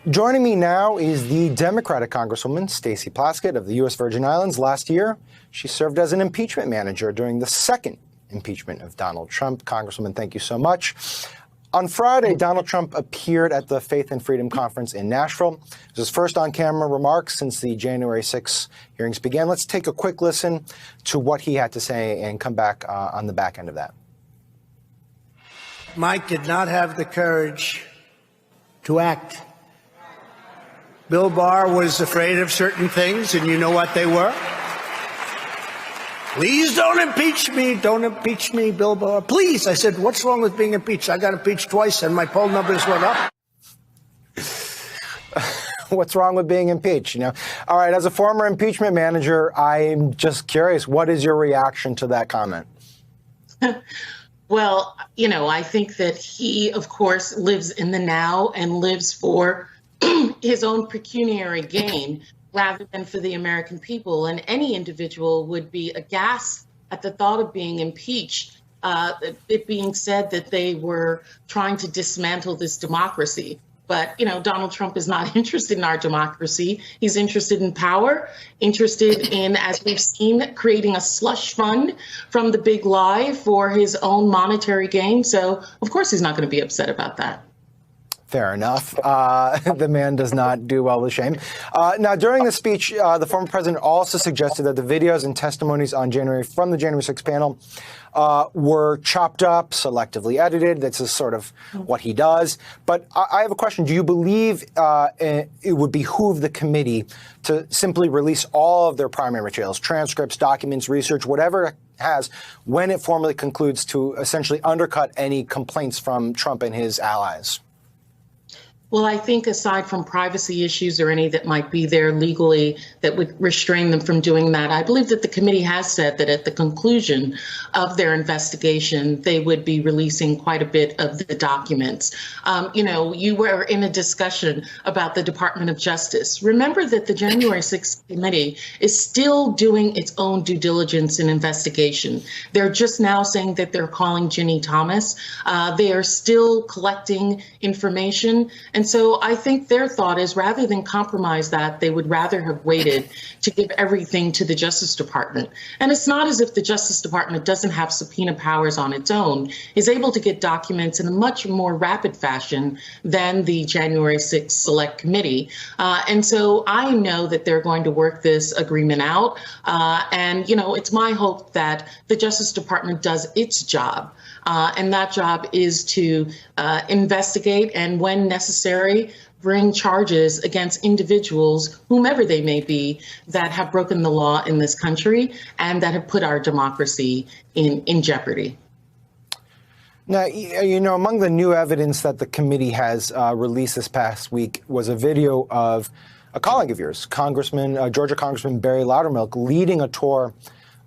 Joining me now is the Democratic Congresswoman Stacey Plaskett of the U.S. Virgin Islands. Last year, she served as an impeachment manager during the second impeachment of Donald Trump. Congresswoman, thank you so much. On Friday, Donald Trump appeared at the Faith and Freedom Conference in Nashville. It was his first on-camera remarks since the January 6 hearings began. Let's take a quick listen to what he had to say and come back on the back end of that. Mike did not have the courage to act. Bill Barr was afraid of certain things, and you know what they were? Please don't impeach me. Don't impeach me, Bill Barr. Please. I said, what's wrong with being impeached? I got impeached twice, and my poll numbers went up. What's wrong with being impeached? You know, all right. As a former impeachment manager, I'm just curious. What is your reaction to that comment? Well, you know, I think that he, of course, lives in the now and lives for his own pecuniary gain rather than for the American people. And any individual would be aghast at the thought of being impeached, it being said that they were trying to dismantle this democracy. But, you know, Donald Trump is not interested in our democracy. He's interested in power, interested in, as we've seen, creating a slush fund from the big lie for his own monetary gain. So, of course, he's not going to be upset about that. Fair enough. The man does not do well with shame. Now, during the speech, the former president also suggested that the videos and testimonies on from the January 6 panel were chopped up, selectively edited. That's just sort of what he does. But I have a question. Do you believe it would behoove the committee to simply release all of their primary materials, transcripts, documents, research, whatever it has, when it formally concludes, to essentially undercut any complaints from Trump and his allies? Well, I think aside from privacy issues or any that might be there legally that would restrain them from doing that, I believe that the committee has said that at the conclusion of their investigation, they would be releasing quite a bit of the documents. You know, you were in a discussion about the Department of Justice. Remember that the January 6th committee is still doing its own due diligence and investigation. They're just now saying that they're calling Ginny Thomas. They are still collecting information. And so I think their thought is, rather than compromise that, they would rather have waited to give everything to the Justice Department. And it's not as if the Justice Department doesn't have subpoena powers on its own, is able to get documents in a much more rapid fashion than the January 6th Select Committee. And so I know that they're going to work this agreement out. And, you know, it's my hope that the Justice Department does its job. And that job is to investigate and, when necessary, bring charges against individuals, whomever they may be, that have broken the law in this country and that have put our democracy in jeopardy. Now, you know, among the new evidence that the committee has released this past week was a video of a colleague of yours, Georgia Congressman Barry Loudermilk, leading a tour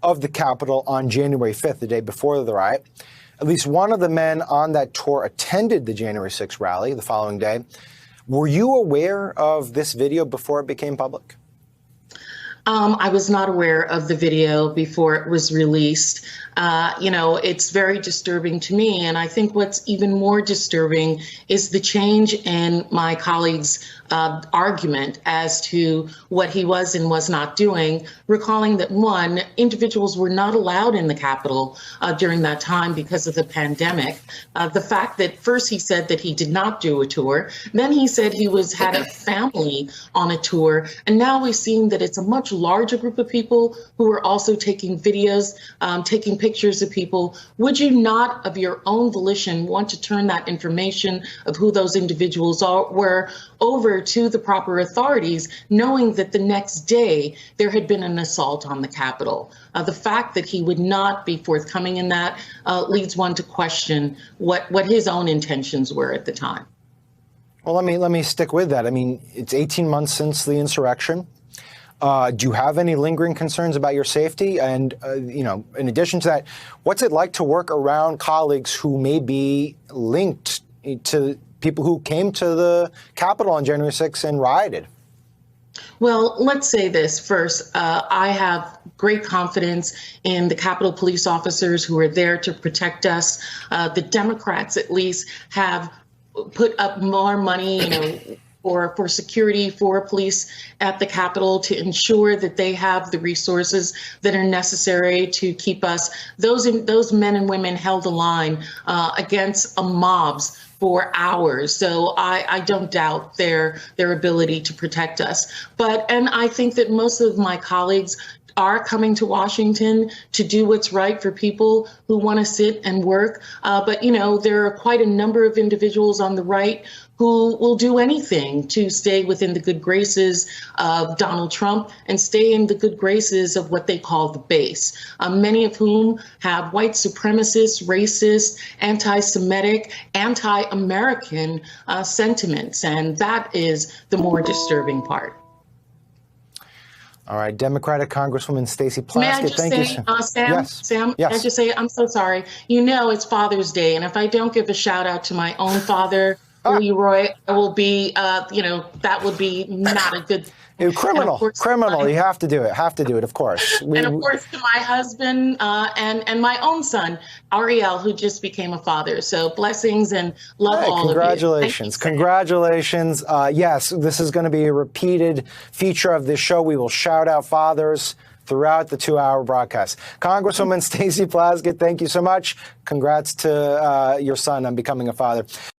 of the Capitol on January 5th, the day before the riot. At least one of the men on that tour attended the January 6th rally the following day. Were you aware of this video before it became public? I was not aware of the video before it was released. You know, it's very disturbing to me. And I think what's even more disturbing is the change in my colleague's argument as to what he was and was not doing, recalling that, one, individuals were not allowed in the Capitol during that time because of the pandemic. The fact that first he said that he did not do a tour, then he said he had a family on a tour, and now we've seen that it's a much larger group of people who are also taking videos, taking pictures of people. Would you not, of your own volition, want to turn that information of who those individuals were over to the proper authorities, knowing that the next day there had been an assault on the Capitol? The fact that he would not be forthcoming in that leads one to question what his own intentions were at the time. Well, let me stick with that. I mean, it's 18 months since the insurrection. Do you have any lingering concerns about your safety? And, you know, in addition to that, what's it like to work around colleagues who may be linked to people who came to the Capitol on January 6th and rioted? Well, let's say this first. I have great confidence in the Capitol police officers who are there to protect us. The Democrats, at least, have put up more money, for security, for police at the Capitol to ensure that they have the resources that are necessary to keep us, those men and women held the line against mobs for hours. So I don't doubt their ability to protect us. And I think that most of my colleagues are coming to Washington to do what's right for people who want to sit and work. But there are quite a number of individuals on the right who will do anything to stay within the good graces of Donald Trump and stay in the good graces of what they call the base, many of whom have white supremacist, racist, anti-Semitic, anti-American sentiments. And that is the more disturbing part. All right, Democratic Congresswoman Stacey Plaskett, thank you. Sam, yes. Sam, yes. Can I just say, I'm so sorry. It's Father's Day, and if I don't give a shout out to my own father, Leroy, I will be, that would be not a good criminal. You have to do it, of course. And of course to my husband and my own son, Ariel, who just became a father. So blessings and love all of you. Congratulations. Yes, this is going to be a repeated feature of this show. We will shout out fathers throughout the 2-hour broadcast. Congresswoman Stacey Plaskett, thank you so much. Congrats to your son on becoming a father.